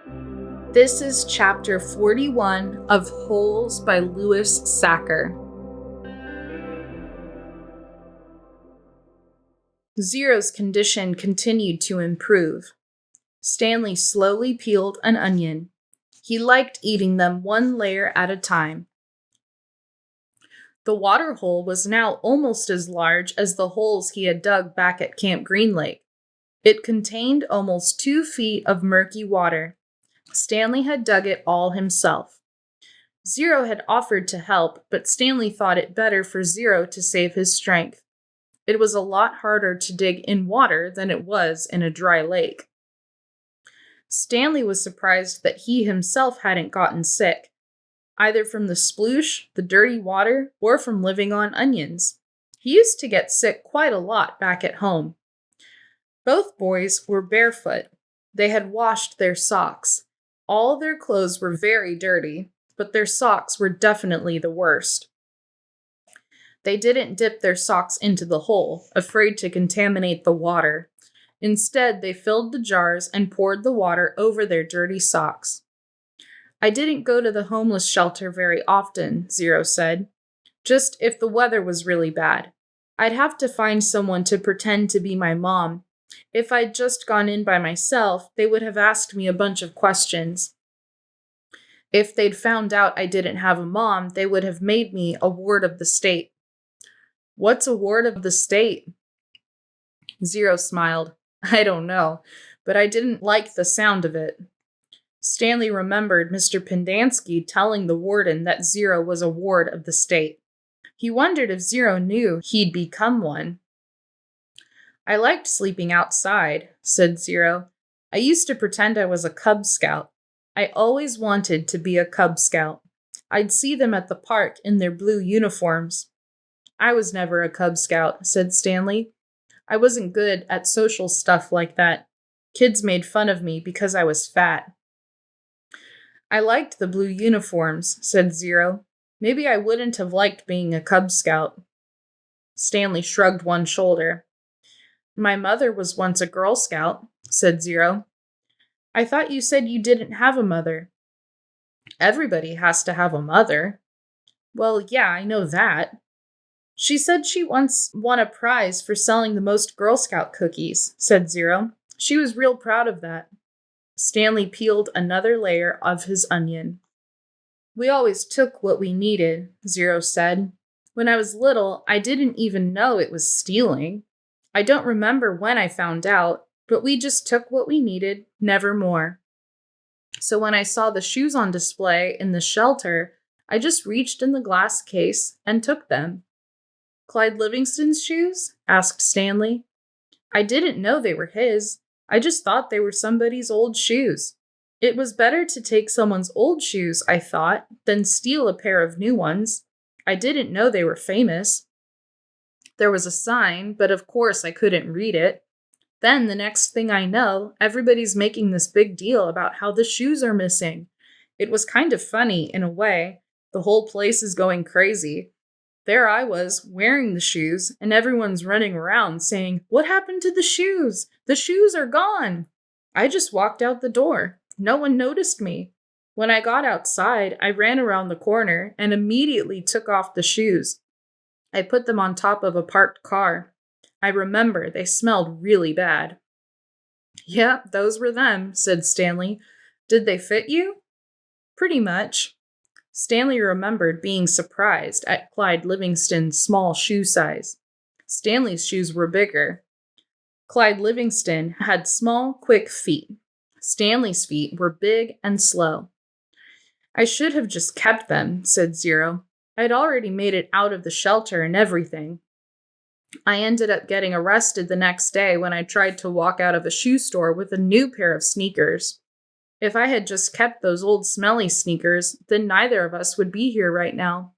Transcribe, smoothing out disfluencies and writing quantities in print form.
This is chapter 41 of Holes by Louis Sachar. Zero's condition continued to improve. Stanley slowly peeled an onion. He liked eating them one layer at a time. The water hole was now almost as large as the holes he had dug back at Camp Green Lake. It contained almost 2 feet of murky water. Stanley had dug it all himself. Zero had offered to help, but Stanley thought it better for Zero to save his strength. It was a lot harder to dig in water than it was in a dry lake. Stanley was surprised that he himself hadn't gotten sick, either from the sploosh, the dirty water, or from living on onions. He used to get sick quite a lot back at home. Both boys were barefoot. They had washed their socks. All their clothes were very dirty, but their socks were definitely the worst. They didn't dip their socks into the hole, afraid to contaminate the water. Instead, they filled the jars and poured the water over their dirty socks. "I didn't go to the homeless shelter very often," Zero said. "Just if the weather was really bad. I'd have to find someone to pretend to be my mom. If I'd just gone in by myself, they would have asked me a bunch of questions. If they'd found out I didn't have a mom, they would have made me a ward of the state." "What's a ward of the state?" Zero smiled. "I don't know, but I didn't like the sound of it." Stanley remembered Mr. Pendanski telling the warden that Zero was a ward of the state. He wondered if Zero knew he'd become one. "I liked sleeping outside," said Zero. "I used to pretend I was a Cub Scout. I always wanted to be a Cub Scout. I'd see them at the park in their blue uniforms." "I was never a Cub Scout," said Stanley. "I wasn't good at social stuff like that. Kids made fun of me because I was fat." "I liked the blue uniforms," said Zero. "Maybe I wouldn't have liked being a Cub Scout." Stanley shrugged one shoulder. "My mother was once a Girl Scout," said Zero. "I thought you said you didn't have a mother." "Everybody has to have a mother." "Well, yeah, I know that." "She said she once won a prize for selling the most Girl Scout cookies," said Zero. "She was real proud of that." Stanley peeled another layer of his onion. "We always took what we needed," Zero said. "When I was little, I didn't even know it was stealing. I don't remember when I found out, but we just took what we needed, never more. So when I saw the shoes on display in the shelter, I just reached in the glass case and took them." "Clyde Livingston's shoes?" asked Stanley. "I didn't know they were his. I just thought they were somebody's old shoes. It was better to take someone's old shoes, I thought, than steal a pair of new ones. I didn't know they were famous. There was a sign, but of course I couldn't read it. Then the next thing I know, everybody's making this big deal about how the shoes are missing. It was kind of funny, in a way. The whole place is going crazy. There I was, wearing the shoes, and everyone's running around saying, 'What happened to the shoes? The shoes are gone!' I just walked out the door. No one noticed me. When I got outside, I ran around the corner and immediately took off the shoes. I put them on top of a parked car. I remember they smelled really bad." "Yeah, those were them," said Stanley. "Did they fit you?" "Pretty much." Stanley remembered being surprised at Clyde Livingston's small shoe size. Stanley's shoes were bigger. Clyde Livingston had small, quick feet. Stanley's feet were big and slow. "I should have just kept them," said Zero. "I'd already made it out of the shelter and everything. I ended up getting arrested the next day when I tried to walk out of a shoe store with a new pair of sneakers. If I had just kept those old smelly sneakers, then neither of us would be here right now."